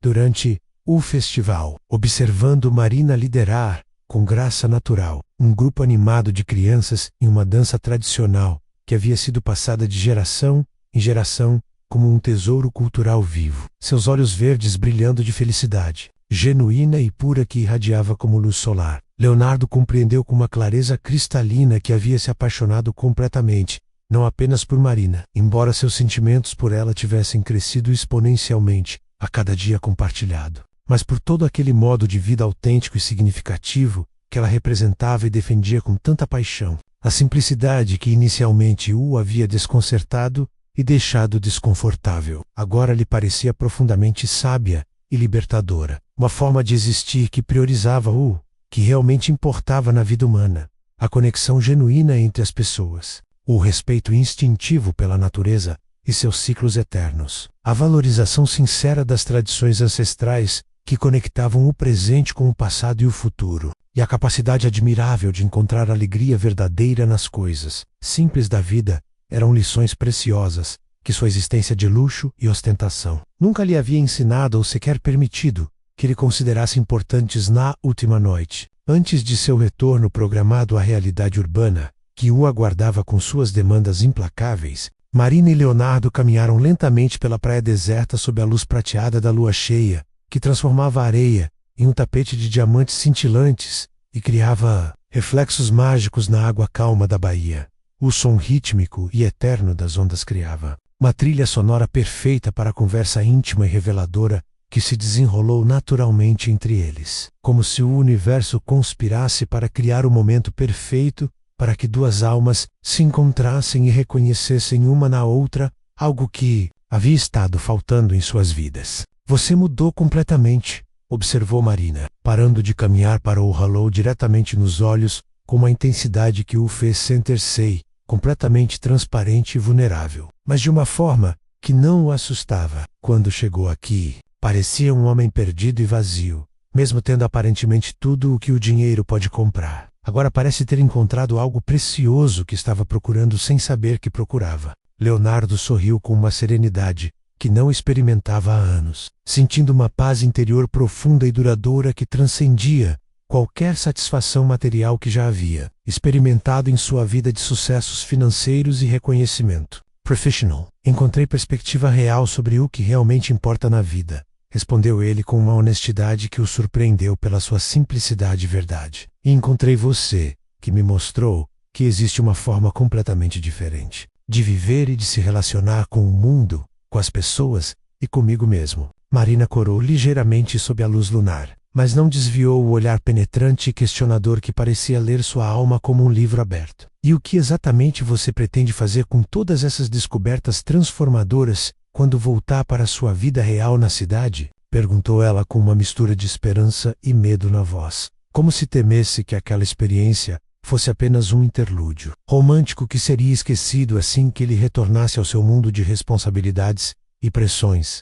Durante o festival, observando Marina liderar, com graça natural, um grupo animado de crianças em uma dança tradicional que havia sido passada de geração em geração como um tesouro cultural vivo, seus olhos verdes brilhando de felicidade, genuína e pura que irradiava como luz solar. Leonardo compreendeu com uma clareza cristalina que havia se apaixonado completamente, não apenas por Marina, embora seus sentimentos por ela tivessem crescido exponencialmente a cada dia compartilhado, mas por todo aquele modo de vida autêntico e significativo que ela representava e defendia com tanta paixão. A simplicidade que inicialmente o havia desconcertado e deixado desconfortável, agora lhe parecia profundamente sábia e libertadora, uma forma de existir que priorizava o que realmente importava na vida humana, a conexão genuína entre as pessoas, o respeito instintivo pela natureza e seus ciclos eternos, a valorização sincera das tradições ancestrais que conectavam o presente com o passado e o futuro, e a capacidade admirável de encontrar alegria verdadeira nas coisas simples da vida eram lições preciosas que sua existência de luxo e ostentação nunca lhe havia ensinado ou sequer permitido que ele considerasse importantes na última noite, antes de seu retorno programado à realidade urbana, que o aguardava com suas demandas implacáveis. Marina e Leonardo caminharam lentamente pela praia deserta sob a luz prateada da lua cheia, que transformava a areia em um tapete de diamantes cintilantes e criava reflexos mágicos na água calma da baía. O som rítmico e eterno das ondas criava uma trilha sonora perfeita para a conversa íntima e reveladora que se desenrolou naturalmente entre eles, como se o universo conspirasse para criar o momento perfeito para que duas almas se encontrassem e reconhecessem uma na outra algo que havia estado faltando em suas vidas. Você mudou completamente, observou Marina, parando de caminhar para o ralou diretamente nos olhos com uma intensidade que o fez sentir-se completamente transparente e vulnerável, mas de uma forma que não o assustava. Quando chegou aqui, parecia um homem perdido e vazio, mesmo tendo aparentemente tudo o que o dinheiro pode comprar. Agora parece ter encontrado algo precioso que estava procurando sem saber que procurava. Leonardo sorriu com uma serenidade que não experimentava há anos, sentindo uma paz interior profunda e duradoura que transcendia qualquer satisfação material que já havia experimentado em sua vida de sucessos financeiros e reconhecimento professional. Encontrei perspectiva real sobre o que realmente importa na vida, respondeu ele com uma honestidade que o surpreendeu pela sua simplicidade e verdade. E encontrei você, que me mostrou que existe uma forma completamente diferente de viver e de se relacionar com o mundo, com as pessoas e comigo mesmo. Marina corou ligeiramente sob a luz lunar, mas não desviou o olhar penetrante e questionador que parecia ler sua alma como um livro aberto. E o que exatamente você pretende fazer com todas essas descobertas transformadoras quando voltar para sua vida real na cidade? Perguntou ela com uma mistura de esperança e medo na voz, como se temesse que aquela experiência fosse apenas um interlúdio romântico que seria esquecido assim que ele retornasse ao seu mundo de responsabilidades e pressões.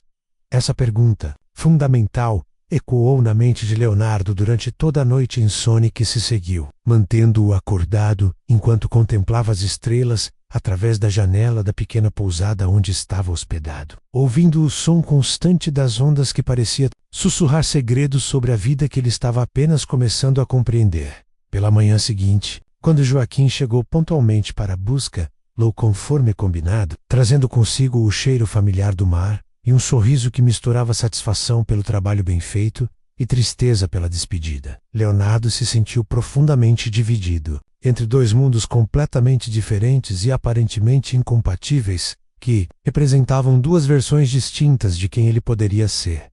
Essa pergunta, fundamental, ecoou na mente de Leonardo durante toda a noite insone que se seguiu, mantendo-o acordado enquanto contemplava as estrelas através da janela da pequena pousada onde estava hospedado, ouvindo o som constante das ondas que parecia sussurrar segredos sobre a vida que ele estava apenas começando a compreender. Pela manhã seguinte, quando Joaquim chegou pontualmente para a busca, conforme combinado, trazendo consigo o cheiro familiar do mar e um sorriso que misturava satisfação pelo trabalho bem feito e tristeza pela despedida, Leonardo se sentiu profundamente dividido entre dois mundos completamente diferentes e aparentemente incompatíveis, que representavam duas versões distintas de quem ele poderia ser.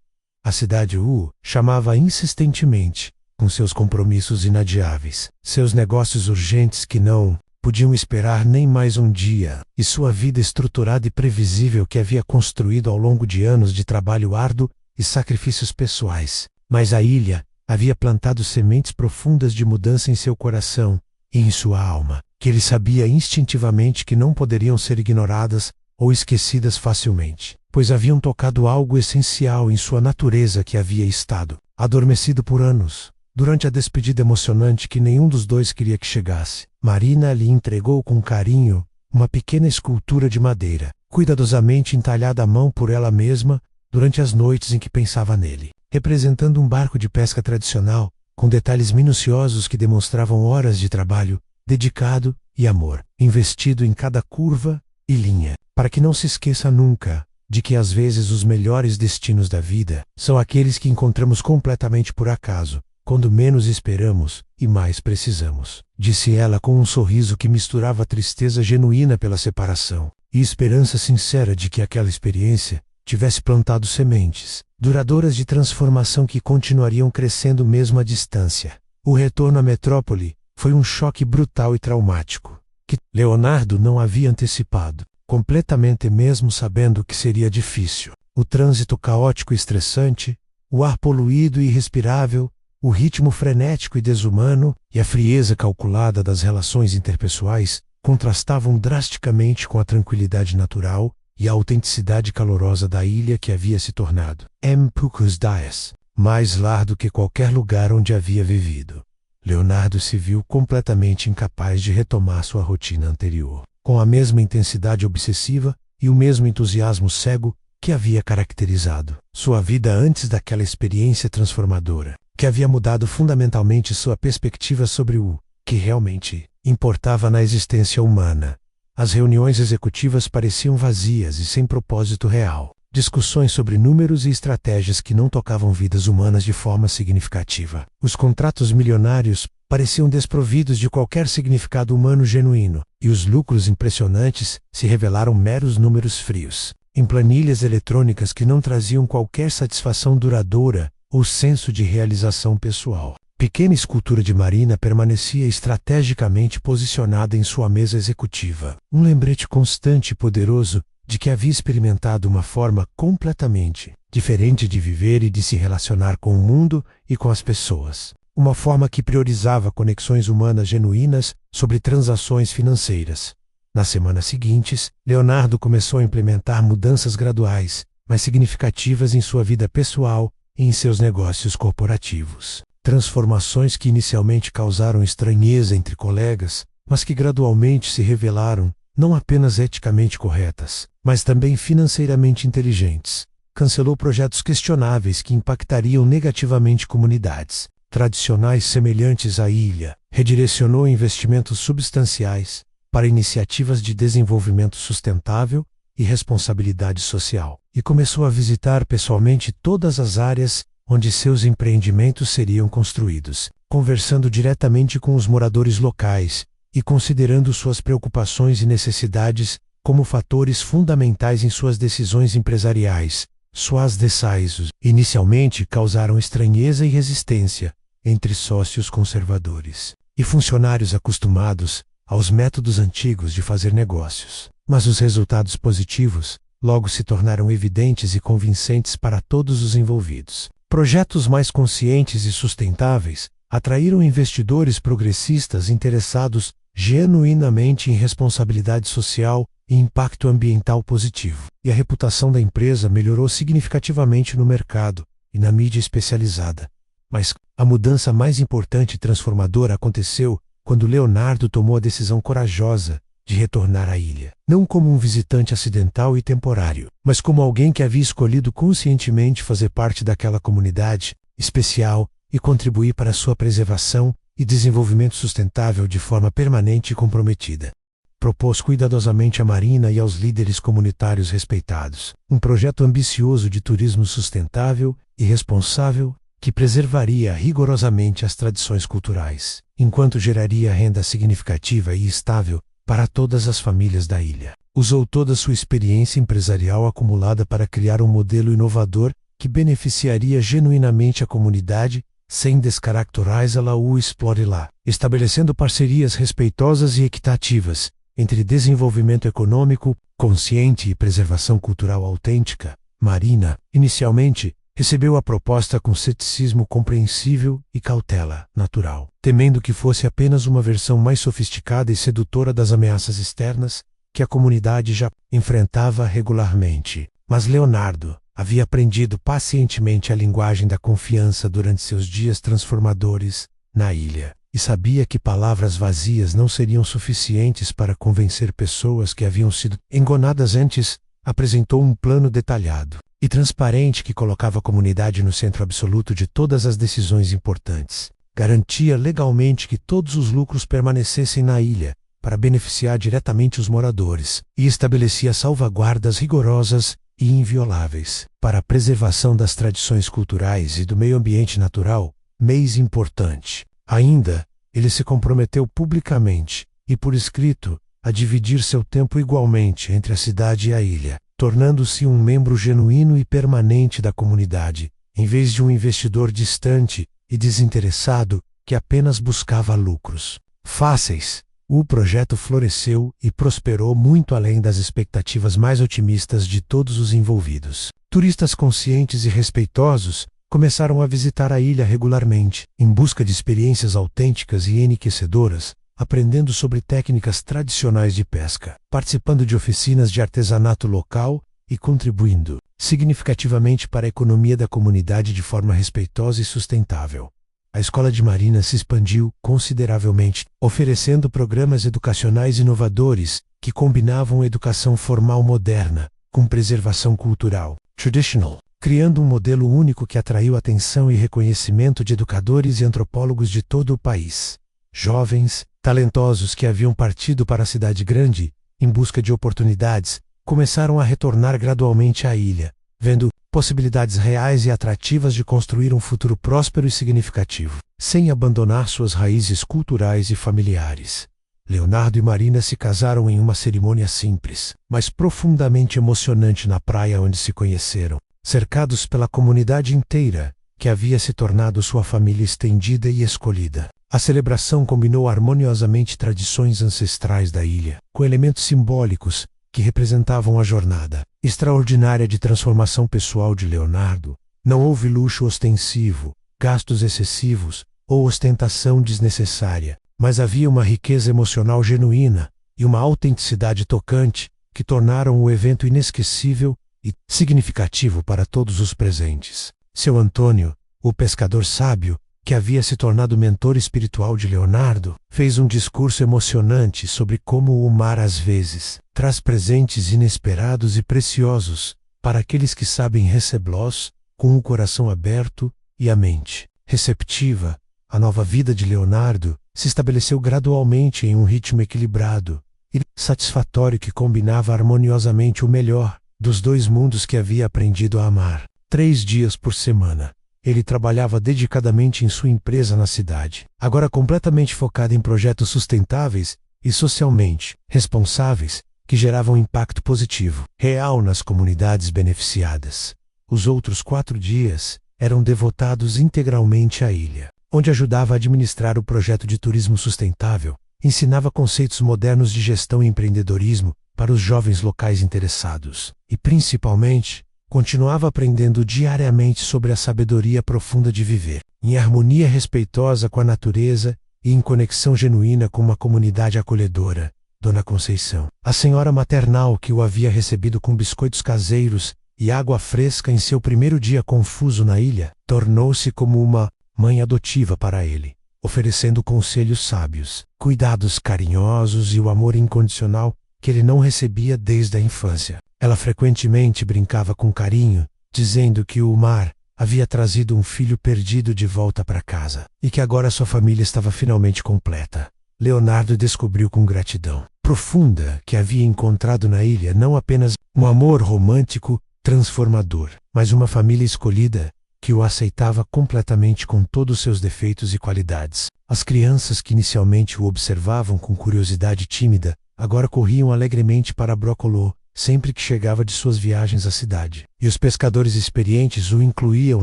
A cidade o chamava insistentemente, com seus compromissos inadiáveis, seus negócios urgentes que não podiam esperar nem mais um dia, e sua vida estruturada e previsível que havia construído ao longo de anos de trabalho árduo e sacrifícios pessoais. Mas a ilha havia plantado sementes profundas de mudança em seu coração e em sua alma, que ele sabia instintivamente que não poderiam ser ignoradas ou esquecidas facilmente, pois haviam tocado algo essencial em sua natureza que havia estado adormecido por anos. Durante a despedida emocionante que nenhum dos dois queria que chegasse, Marina lhe entregou com carinho uma pequena escultura de madeira, cuidadosamente entalhada à mão por ela mesma durante as noites em que pensava nele, representando um barco de pesca tradicional, com detalhes minuciosos que demonstravam horas de trabalho dedicado e amor, investido em cada curva e linha, para que não se esqueça nunca de que às vezes os melhores destinos da vida são aqueles que encontramos completamente por acaso, quando menos esperamos e mais precisamos, disse ela com um sorriso que misturava tristeza genuína pela separação e esperança sincera de que aquela experiência tivesse plantado sementes duradouras de transformação que continuariam crescendo mesmo à distância. O retorno à metrópole foi um choque brutal e traumático, que Leonardo não havia antecipado, completamente mesmo sabendo que seria difícil. O trânsito caótico e estressante, o ar poluído e irrespirável, o ritmo frenético e desumano e a frieza calculada das relações interpessoais contrastavam drasticamente com a tranquilidade natural e a autenticidade calorosa da ilha que havia se tornado Poucos Dias, mais lar do que qualquer lugar onde havia vivido. Leonardo se viu completamente incapaz de retomar sua rotina anterior, com a mesma intensidade obsessiva e o mesmo entusiasmo cego que havia caracterizado sua vida antes daquela experiência transformadora, que havia mudado fundamentalmente sua perspectiva sobre o que realmente importava na existência humana. As reuniões executivas pareciam vazias e sem propósito real. Discussões sobre números e estratégias que não tocavam vidas humanas de forma significativa. Os contratos milionários pareciam desprovidos de qualquer significado humano genuíno, e os lucros impressionantes se revelaram meros números frios, em planilhas eletrônicas que não traziam qualquer satisfação duradoura ou senso de realização pessoal. Pequena escultura de Marina permanecia estrategicamente posicionada em sua mesa executiva, um lembrete constante e poderoso de que havia experimentado uma forma completamente diferente de viver e de se relacionar com o mundo e com as pessoas. Uma forma que priorizava conexões humanas genuínas sobre transações financeiras. Nas semanas seguintes, Leonardo começou a implementar mudanças graduais, mas significativas em sua vida pessoal e em seus negócios corporativos. Transformações que inicialmente causaram estranheza entre colegas, mas que gradualmente se revelaram não apenas eticamente corretas, mas também financeiramente inteligentes. Cancelou projetos questionáveis que impactariam negativamente comunidades tradicionais semelhantes à ilha. Redirecionou investimentos substanciais para iniciativas de desenvolvimento sustentável e responsabilidade social. E começou a visitar pessoalmente todas as áreas onde seus empreendimentos seriam construídos, conversando diretamente com os moradores locais e considerando suas preocupações e necessidades como fatores fundamentais em suas decisões empresariais. Suas decisões inicialmente causaram estranheza e resistência entre sócios conservadores e funcionários acostumados aos métodos antigos de fazer negócios. Mas os resultados positivos logo se tornaram evidentes e convincentes para todos os envolvidos. Projetos mais conscientes e sustentáveis atraíram investidores progressistas interessados genuinamente em responsabilidade social e impacto ambiental positivo, e a reputação da empresa melhorou significativamente no mercado e na mídia especializada. Mas a mudança mais importante e transformadora aconteceu quando Leonardo tomou a decisão corajosa de retornar à ilha, não como um visitante acidental e temporário, mas como alguém que havia escolhido conscientemente fazer parte daquela comunidade especial e contribuir para sua preservação e desenvolvimento sustentável de forma permanente e comprometida. Propôs cuidadosamente a Marina e aos líderes comunitários respeitados um projeto ambicioso de turismo sustentável e responsável que preservaria rigorosamente as tradições culturais, enquanto geraria renda significativa e estável para todas as famílias da ilha. Usou toda sua experiência empresarial acumulada para criar um modelo inovador que beneficiaria genuinamente a comunidade sem descaracterizá-la ou explorá-la, estabelecendo parcerias respeitosas e equitativas entre desenvolvimento econômico consciente e preservação cultural autêntica. Marina, inicialmente, recebeu a proposta com ceticismo compreensível e cautela natural, temendo que fosse apenas uma versão mais sofisticada e sedutora das ameaças externas que a comunidade já enfrentava regularmente. Mas Leonardo havia aprendido pacientemente a linguagem da confiança durante seus dias transformadores na ilha, e sabia que palavras vazias não seriam suficientes para convencer pessoas que haviam sido enganadas antes. Apresentou um plano detalhado e transparente que colocava a comunidade no centro absoluto de todas as decisões importantes. Garantia legalmente que todos os lucros permanecessem na ilha, para beneficiar diretamente os moradores, e estabelecia salvaguardas rigorosas e invioláveis para a preservação das tradições culturais e do meio ambiente natural, mais importante. Ainda, ele se comprometeu publicamente e por escrito a dividir seu tempo igualmente entre a cidade e a ilha, tornando-se um membro genuíno e permanente da comunidade, em vez de um investidor distante e desinteressado que apenas buscava lucros fáceis. O projeto floresceu e prosperou muito além das expectativas mais otimistas de todos os envolvidos. Turistas conscientes e respeitosos começaram a visitar a ilha regularmente, em busca de experiências autênticas e enriquecedoras, aprendendo sobre técnicas tradicionais de pesca, participando de oficinas de artesanato local e contribuindo significativamente para a economia da comunidade de forma respeitosa e sustentável. A Escola de Marina se expandiu consideravelmente, oferecendo programas educacionais inovadores que combinavam educação formal moderna com preservação cultural, traditional, criando um modelo único que atraiu atenção e reconhecimento de educadores e antropólogos de todo o país. Jovens, talentosos que haviam partido para a cidade grande, em busca de oportunidades, começaram a retornar gradualmente à ilha, vendo possibilidades reais e atrativas de construir um futuro próspero e significativo, sem abandonar suas raízes culturais e familiares. Leonardo e Marina se casaram em uma cerimônia simples, mas profundamente emocionante na praia onde se conheceram, cercados pela comunidade inteira, que havia se tornado sua família estendida e escolhida. A celebração combinou harmoniosamente tradições ancestrais da ilha, com elementos simbólicos que representavam a jornada extraordinária de transformação pessoal de Leonardo. Não houve luxo ostensivo, gastos excessivos ou ostentação desnecessária, mas havia uma riqueza emocional genuína e uma autenticidade tocante que tornaram o evento inesquecível e significativo para todos os presentes. Seu Antônio, o pescador sábio, que havia se tornado mentor espiritual de Leonardo, fez um discurso emocionante sobre como o mar às vezes traz presentes inesperados e preciosos para aqueles que sabem recebê-los com o coração aberto e a mente receptiva. A nova vida de Leonardo se estabeleceu gradualmente em um ritmo equilibrado e satisfatório que combinava harmoniosamente o melhor dos dois mundos que havia aprendido a amar. 3 dias por semana, ele trabalhava dedicadamente em sua empresa na cidade, agora completamente focada em projetos sustentáveis e socialmente responsáveis que geravam impacto positivo, real nas comunidades beneficiadas. Os outros 4 dias eram devotados integralmente à ilha, onde ajudava a administrar o projeto de turismo sustentável, ensinava conceitos modernos de gestão e empreendedorismo para os jovens locais interessados e, principalmente, continuava aprendendo diariamente sobre a sabedoria profunda de viver, em harmonia respeitosa com a natureza e em conexão genuína com uma comunidade acolhedora. Dona Conceição, a senhora maternal que o havia recebido com biscoitos caseiros e água fresca em seu primeiro dia confuso na ilha, tornou-se como uma mãe adotiva para ele, oferecendo conselhos sábios, cuidados carinhosos e o amor incondicional que ele não recebia desde a infância. Ela frequentemente brincava com carinho, dizendo que o mar havia trazido um filho perdido de volta para casa e que agora sua família estava finalmente completa. Leonardo descobriu com gratidão profunda que havia encontrado na ilha não apenas um amor romântico transformador, mas uma família escolhida que o aceitava completamente com todos seus defeitos e qualidades. As crianças que inicialmente o observavam com curiosidade tímida, agora corriam alegremente para Brocolô, sempre que chegava de suas viagens à cidade. E os pescadores experientes o incluíam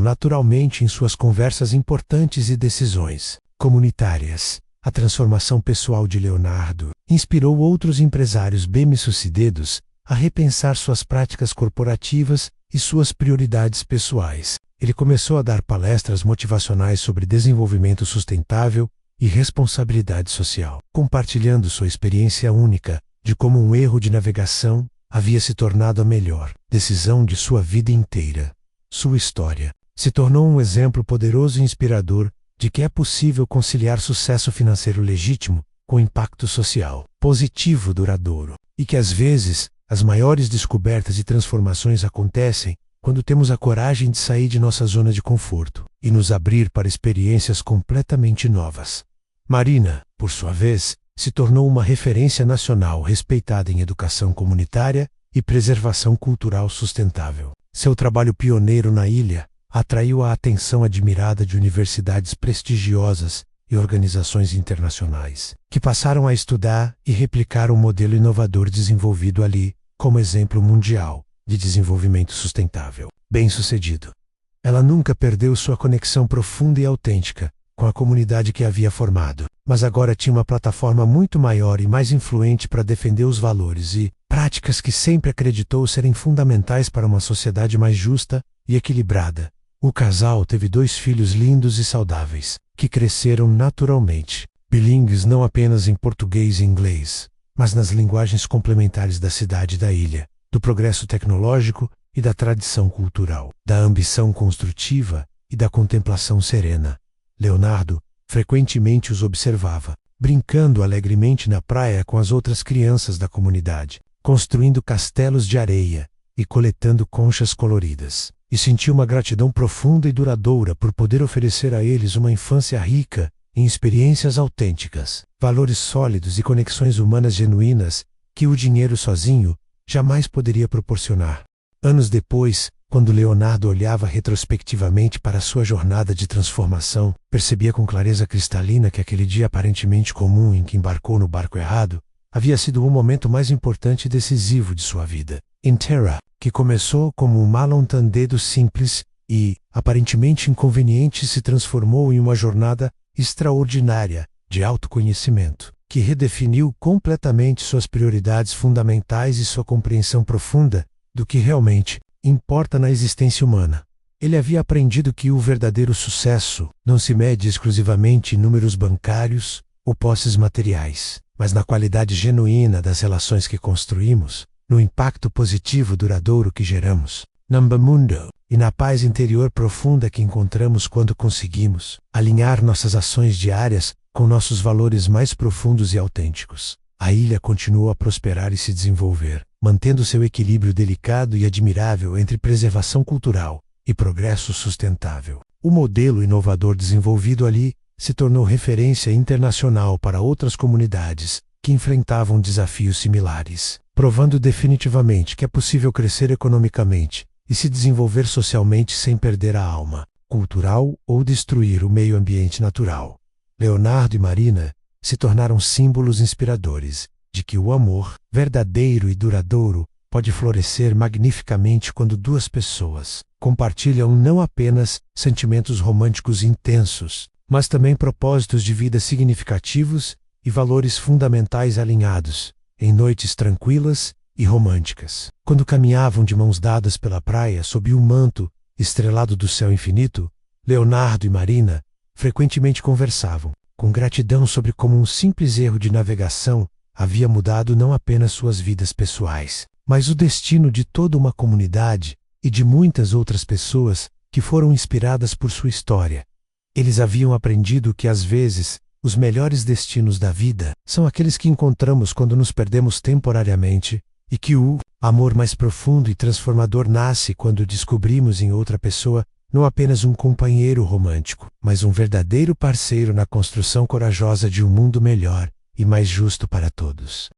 naturalmente em suas conversas importantes e decisões comunitárias. A transformação pessoal de Leonardo inspirou outros empresários bem-sucedidos a repensar suas práticas corporativas e suas prioridades pessoais. Ele começou a dar palestras motivacionais sobre desenvolvimento sustentável e responsabilidade social, compartilhando sua experiência única de como um erro de navegação havia se tornado a melhor decisão de sua vida inteira. Sua história se tornou um exemplo poderoso e inspirador de que é possível conciliar sucesso financeiro legítimo com impacto social positivo duradouro, e que às vezes as maiores descobertas e transformações acontecem quando temos a coragem de sair de nossa zona de conforto e nos abrir para experiências completamente novas. Marina, por sua vez, se tornou uma referência nacional respeitada em educação comunitária e preservação cultural sustentável. Seu trabalho pioneiro na ilha atraiu a atenção admirada de universidades prestigiosas e organizações internacionais, que passaram a estudar e replicar o modelo inovador desenvolvido ali como exemplo mundial de desenvolvimento sustentável. Bem-sucedido. Ela nunca perdeu sua conexão profunda e autêntica com a comunidade que havia formado, mas agora tinha uma plataforma muito maior e mais influente para defender os valores e práticas que sempre acreditou serem fundamentais para uma sociedade mais justa e equilibrada. O casal teve 2 filhos lindos e saudáveis, que cresceram naturalmente, bilíngues não apenas em português e inglês, mas nas linguagens complementares da cidade e da ilha, do progresso tecnológico e da tradição cultural, da ambição construtiva e da contemplação serena. Leonardo frequentemente os observava, brincando alegremente na praia com as outras crianças da comunidade, construindo castelos de areia e coletando conchas coloridas. E sentia uma gratidão profunda e duradoura por poder oferecer a eles uma infância rica em experiências autênticas, valores sólidos e conexões humanas genuínas que o dinheiro sozinho jamais poderia proporcionar. Anos depois, quando Leonardo olhava retrospectivamente para sua jornada de transformação, percebia com clareza cristalina que aquele dia aparentemente comum em que embarcou no barco errado havia sido o momento mais importante e decisivo de sua vida. Em Terra, que começou como um malentendido simples e, aparentemente inconveniente, se transformou em uma jornada extraordinária de autoconhecimento, que redefiniu completamente suas prioridades fundamentais e sua compreensão profunda do que realmente importa na existência humana. Ele havia aprendido que o verdadeiro sucesso não se mede exclusivamente em números bancários ou posses materiais, mas na qualidade genuína das relações que construímos, no impacto positivo duradouro que geramos, no mundo e na paz interior profunda que encontramos quando conseguimos alinhar nossas ações diárias com nossos valores mais profundos e autênticos. A ilha continuou a prosperar e se desenvolver, mantendo seu equilíbrio delicado e admirável entre preservação cultural e progresso sustentável. O modelo inovador desenvolvido ali se tornou referência internacional para outras comunidades que enfrentavam desafios similares, provando definitivamente que é possível crescer economicamente e se desenvolver socialmente sem perder a alma cultural ou destruir o meio ambiente natural. Leonardo e Marina se tornaram símbolos inspiradores de que o amor, verdadeiro e duradouro, pode florescer magnificamente quando 2 pessoas compartilham não apenas sentimentos românticos intensos, mas também propósitos de vida significativos e valores fundamentais alinhados, em noites tranquilas e românticas. Quando caminhavam de mãos dadas pela praia sob o manto estrelado do céu infinito, Leonardo e Marina frequentemente conversavam, com gratidão sobre como um simples erro de navegação havia mudado não apenas suas vidas pessoais, mas o destino de toda uma comunidade e de muitas outras pessoas que foram inspiradas por sua história. Eles haviam aprendido que às vezes os melhores destinos da vida são aqueles que encontramos quando nos perdemos temporariamente e que o amor mais profundo e transformador nasce quando descobrimos em outra pessoa não apenas um companheiro romântico, mas um verdadeiro parceiro na construção corajosa de um mundo melhor e mais justo para todos.